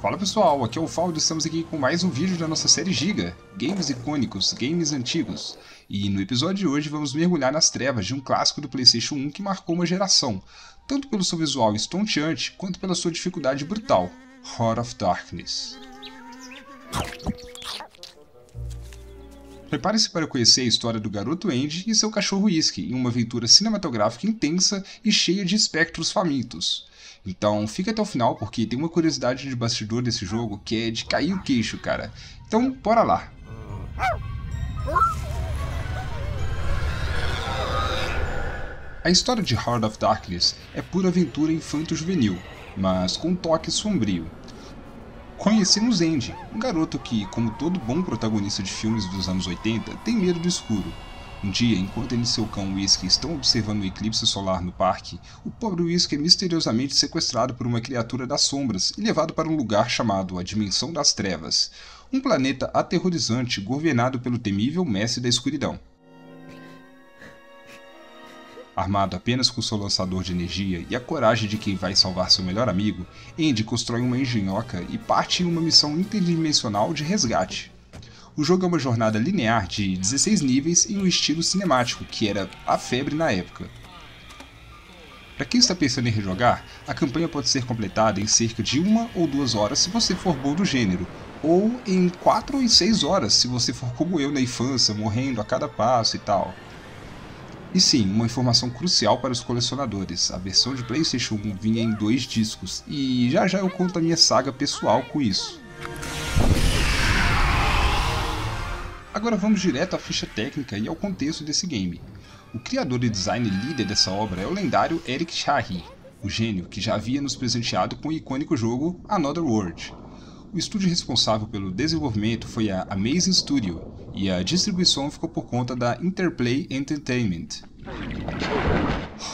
Fala pessoal, aqui é o Faldo e estamos aqui com mais um vídeo da nossa série Giga, Games icônicos, games antigos. E no episódio de hoje vamos mergulhar nas trevas de um clássico do PlayStation 1 que marcou uma geração, tanto pelo seu visual estonteante quanto pela sua dificuldade brutal, Heart of Darkness. Prepare-se para conhecer a história do garoto Andy e seu cachorro Whisky em uma aventura cinematográfica intensa e cheia de espectros famintos. Então fica até o final porque tem uma curiosidade de bastidor desse jogo que é de cair o queixo, cara. Então bora lá! A história de Heart of Darkness é pura aventura infanto-juvenil, mas com um toque sombrio. Conhecemos Andy, um garoto que, como todo bom protagonista de filmes dos anos 80, tem medo do escuro. Um dia, enquanto ele e seu cão Whisky estão observando o eclipse solar no parque, o pobre Whisky é misteriosamente sequestrado por uma criatura das sombras e levado para um lugar chamado a Dimensão das Trevas, um planeta aterrorizante governado pelo temível Mestre da Escuridão. Armado apenas com seu lançador de energia e a coragem de quem vai salvar seu melhor amigo, Andy constrói uma engenhoca e parte em uma missão interdimensional de resgate. O jogo é uma jornada linear de 16 níveis em um estilo cinemático, que era a febre na época. Para quem está pensando em rejogar, a campanha pode ser completada em cerca de 1 ou 2 horas se você for bom do gênero, ou em 4 ou 6 horas se você for como eu na infância, morrendo a cada passo e tal. E sim, uma informação crucial para os colecionadores, a versão de PlayStation 1 vinha em 2 discos, e já já eu conto a minha saga pessoal com isso. Agora vamos direto à ficha técnica e ao contexto desse game. O criador e design líder dessa obra é o lendário Eric Chahi, o gênio que já havia nos presenteado com o icônico jogo Another World. O estúdio responsável pelo desenvolvimento foi a Amazing Studio, e a distribuição ficou por conta da Interplay Entertainment.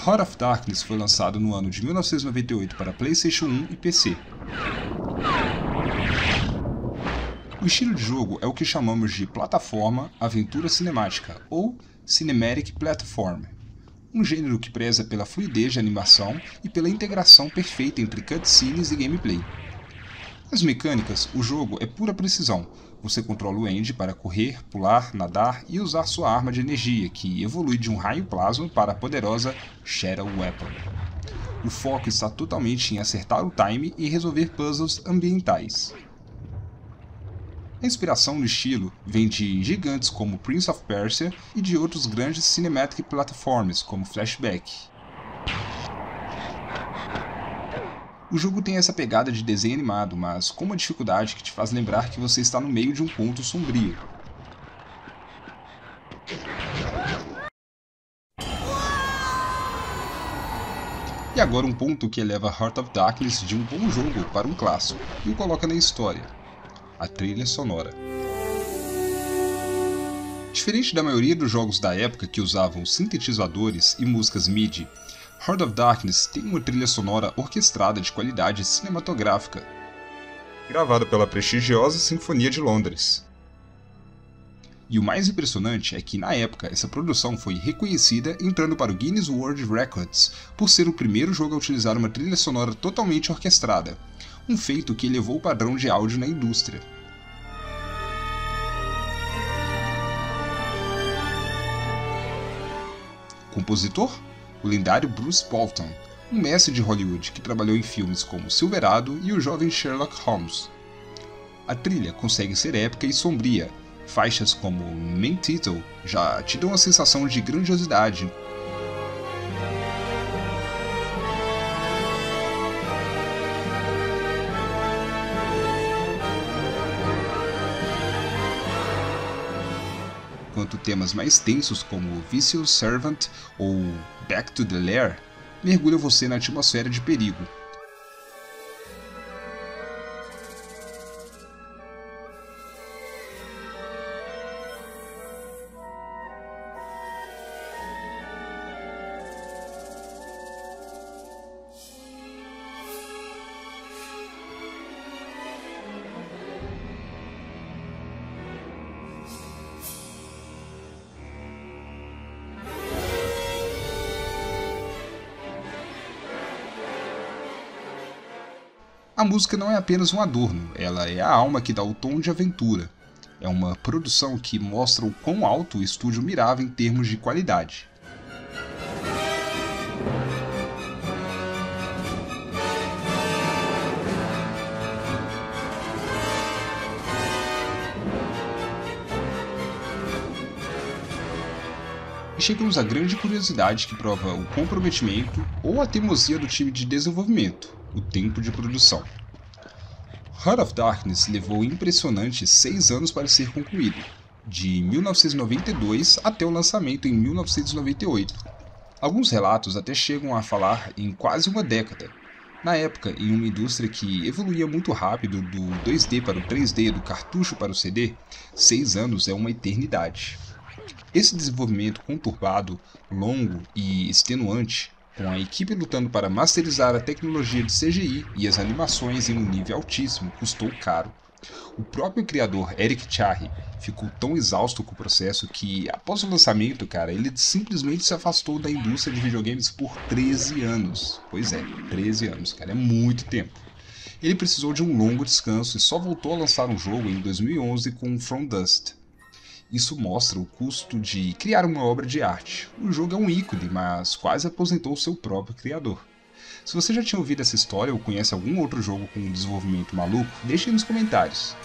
Heart of Darkness foi lançado no ano de 1998 para PlayStation 1 e PC. O estilo de jogo é o que chamamos de plataforma aventura cinemática, ou Cinematic Platform, um gênero que preza pela fluidez de animação e pela integração perfeita entre cutscenes e gameplay. Nas mecânicas, o jogo é pura precisão. Você controla o Andy para correr, pular, nadar e usar sua arma de energia, que evolui de um raio plasma para a poderosa Shadow Weapon. O foco está totalmente em acertar o time e resolver puzzles ambientais. A inspiração no estilo vem de gigantes como Prince of Persia e de outros grandes cinematic platforms como Flashback. O jogo tem essa pegada de desenho animado, mas com uma dificuldade que te faz lembrar que você está no meio de um ponto sombrio. E agora um ponto que eleva Heart of Darkness de um bom jogo para um clássico e o coloca na história: a trilha sonora. Diferente da maioria dos jogos da época que usavam sintetizadores e músicas MIDI, Heart of Darkness tem uma trilha sonora orquestrada de qualidade cinematográfica, gravada pela prestigiosa Sinfonia de Londres. E o mais impressionante é que, na época, essa produção foi reconhecida entrando para o Guinness World Records por ser o primeiro jogo a utilizar uma trilha sonora totalmente orquestrada, um feito que elevou o padrão de áudio na indústria. Compositor? O lendário Bruce Bolton, um mestre de Hollywood que trabalhou em filmes como Silverado e O Jovem Sherlock Holmes. A trilha consegue ser épica e sombria. Faixas como Main Title já te dão a sensação de grandiosidade. Enquanto temas mais tensos como Vicious Servant ou Back to the Lair mergulham você na atmosfera de perigo. A música não é apenas um adorno, ela é a alma que dá o tom de aventura. É uma produção que mostra o quão alto o estúdio mirava em termos de qualidade. E chegamos à grande curiosidade que prova o comprometimento ou a teimosia do time de desenvolvimento, o tempo de produção. Heart of Darkness levou impressionantes 6 anos para ser concluído, de 1992 até o lançamento em 1998. Alguns relatos até chegam a falar em quase uma década. Na época, em uma indústria que evoluía muito rápido do 2D para o 3D, do cartucho para o CD, 6 anos é uma eternidade. Esse desenvolvimento conturbado, longo e extenuante, com a equipe lutando para masterizar a tecnologia de CGI e as animações em um nível altíssimo, custou caro. O próprio criador Eric Chahi ficou tão exausto com o processo que, após o lançamento, ele simplesmente se afastou da indústria de videogames por 13 anos. Pois é, 13 anos, é muito tempo. Ele precisou de um longo descanso e só voltou a lançar um jogo em 2011 com From Dust. Isso mostra o custo de criar uma obra de arte. O jogo é um ícone, mas quase aposentou seu próprio criador. Se você já tinha ouvido essa história ou conhece algum outro jogo com um desenvolvimento maluco, deixe nos comentários.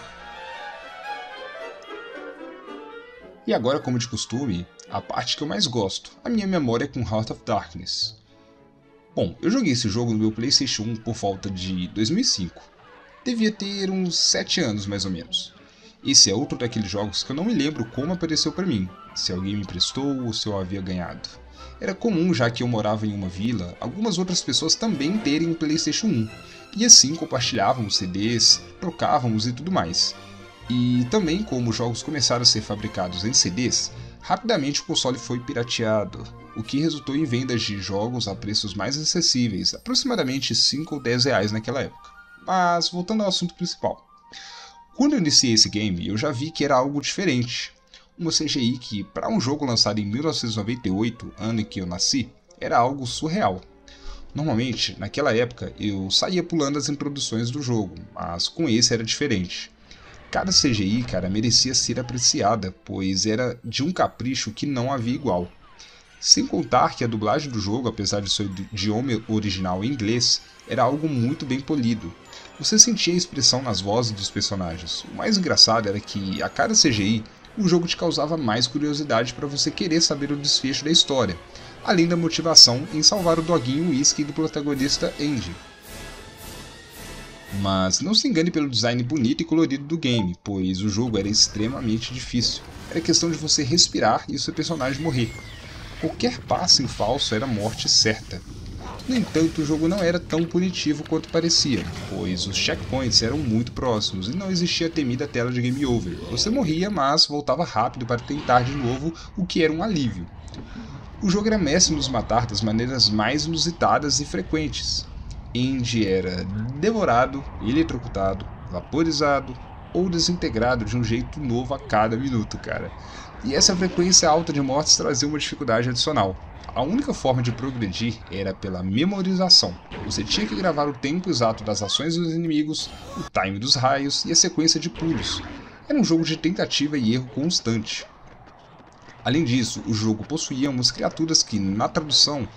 E agora, como de costume, a parte que eu mais gosto, a minha memória com Heart of Darkness. Bom, eu joguei esse jogo no meu PlayStation 1 por volta de 2005. Devia ter uns 7 anos mais ou menos. Esse é outro daqueles jogos que eu não me lembro como apareceu para mim, se alguém me emprestou ou se eu havia ganhado. Era comum, já que eu morava em uma vila, algumas outras pessoas também terem um PlayStation 1, e assim compartilhávamos CDs, trocávamos e tudo mais. E também, como os jogos começaram a ser fabricados em CDs, rapidamente o console foi pirateado, o que resultou em vendas de jogos a preços mais acessíveis, aproximadamente 5 ou 10 reais naquela época. Mas voltando ao assunto principal. Quando eu iniciei esse game, eu já vi que era algo diferente. Uma CGI que, para um jogo lançado em 1998, ano em que eu nasci, era algo surreal. Normalmente, naquela época, eu saía pulando as introduções do jogo, mas com esse era diferente. Cada CGI, merecia ser apreciada, pois era de um capricho que não havia igual. Sem contar que a dublagem do jogo, apesar de seu idioma original em inglês, era algo muito bem polido. Você sentia a expressão nas vozes dos personagens. O mais engraçado era que, a cada CGI, o jogo te causava mais curiosidade para você querer saber o desfecho da história, além da motivação em salvar o doguinho Whisky do protagonista Andy. Mas não se engane pelo design bonito e colorido do game, pois o jogo era extremamente difícil. Era questão de você respirar e o seu personagem morrer. Qualquer passo em falso era morte certa. No entanto, o jogo não era tão punitivo quanto parecia, pois os checkpoints eram muito próximos e não existia a temida tela de game over. Você morria, mas voltava rápido para tentar de novo, o que era um alívio. O jogo era mestre nos matar das maneiras mais inusitadas e frequentes. Andy era devorado, eletrocutado, vaporizado ou desintegrado de um jeito novo a cada minuto, E essa frequência alta de mortes trazia uma dificuldade adicional. A única forma de progredir era pela memorização. Você tinha que gravar o tempo exato das ações dos inimigos, o time dos raios e a sequência de pulos. Era um jogo de tentativa e erro constante. Além disso, o jogo possuía umas criaturas que, na tradução,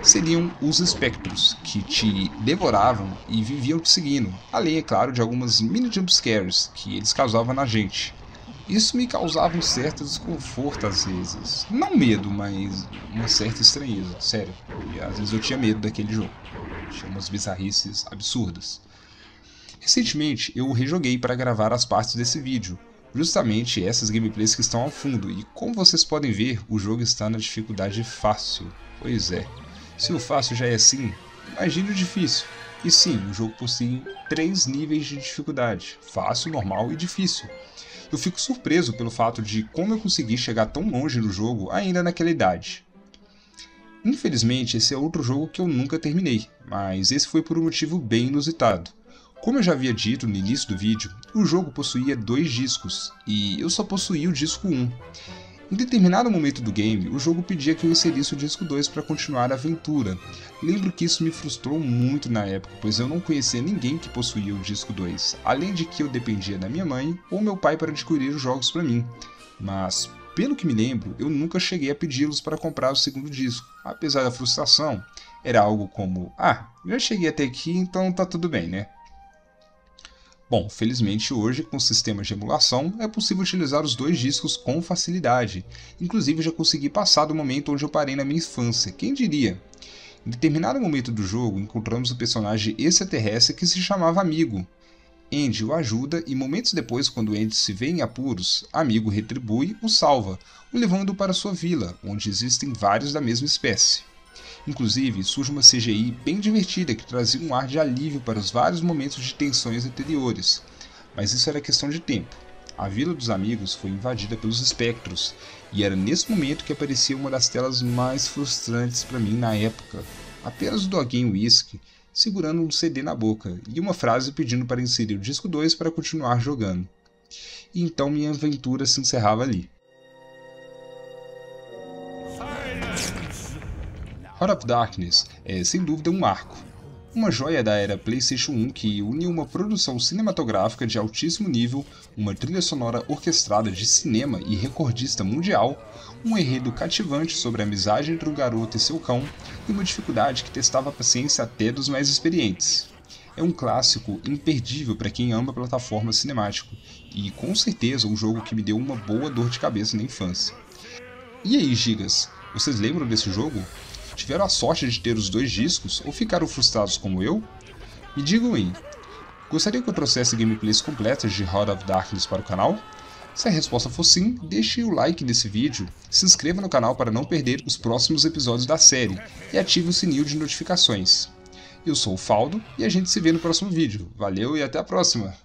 seriam os espectros, que te devoravam e viviam te seguindo, além, é claro, de algumas mini jumpscares que eles causavam na gente. Isso me causava um certo desconforto às vezes. Não medo, mas uma certa estranheza, sério. E às vezes eu tinha medo daquele jogo. Tinha umas bizarrices absurdas. Recentemente eu o rejoguei para gravar as partes desse vídeo. Justamente essas gameplays que estão ao fundo. E como vocês podem ver, o jogo está na dificuldade fácil. Pois é. Se o fácil já é assim, imagine o difícil. E sim, o jogo possui 3 níveis de dificuldade. Fácil, normal e difícil. Eu fico surpreso pelo fato de como eu consegui chegar tão longe no jogo ainda naquela idade. Infelizmente, esse é outro jogo que eu nunca terminei, mas esse foi por um motivo bem inusitado. Como eu já havia dito no início do vídeo, o jogo possuía 2 discos, e eu só possuía o disco 1. Em determinado momento do game, o jogo pedia que eu inserisse o disco 2 para continuar a aventura. Lembro que isso me frustrou muito na época, pois eu não conhecia ninguém que possuía o disco 2, além de que eu dependia da minha mãe ou meu pai para adquirir os jogos para mim. Mas, pelo que me lembro, eu nunca cheguei a pedi-los para comprar o segundo disco. Apesar da frustração, era algo como: já cheguei até aqui, então tá tudo bem, né? Bom, felizmente hoje, com sistemas de emulação, é possível utilizar os dois discos com facilidade. Inclusive já consegui passar do momento onde eu parei na minha infância, quem diria? Em determinado momento do jogo, encontramos um personagem extraterrestre que se chamava Amigo. Andy o ajuda e momentos depois, quando Andy se vê em apuros, Amigo retribui o salva, o levando para sua vila, onde existem vários da mesma espécie. Inclusive, surge uma CGI bem divertida que trazia um ar de alívio para os vários momentos de tensões anteriores, mas isso era questão de tempo. A Vila dos Amigos foi invadida pelos espectros, e era nesse momento que aparecia uma das telas mais frustrantes para mim na época. Apenas o doguinho Whisky segurando um CD na boca, e uma frase pedindo para inserir o disco 2 para continuar jogando. E então minha aventura se encerrava ali. Heart of Darkness é sem dúvida um marco, uma joia da era PlayStation 1 que une uma produção cinematográfica de altíssimo nível, uma trilha sonora orquestrada de cinema e recordista mundial, um enredo cativante sobre a amizade entre um garoto e seu cão e uma dificuldade que testava a paciência até dos mais experientes. É um clássico imperdível para quem ama plataforma cinemático e com certeza um jogo que me deu uma boa dor de cabeça na infância. E aí, gigas, vocês lembram desse jogo? Tiveram a sorte de ter os dois discos ou ficaram frustrados como eu? Me digam aí, gostaria que eu trouxesse gameplays completas de Heart of Darkness para o canal? Se a resposta for sim, deixe o like nesse vídeo, se inscreva no canal para não perder os próximos episódios da série e ative o sininho de notificações. Eu sou o Faldo e a gente se vê no próximo vídeo. Valeu e até a próxima!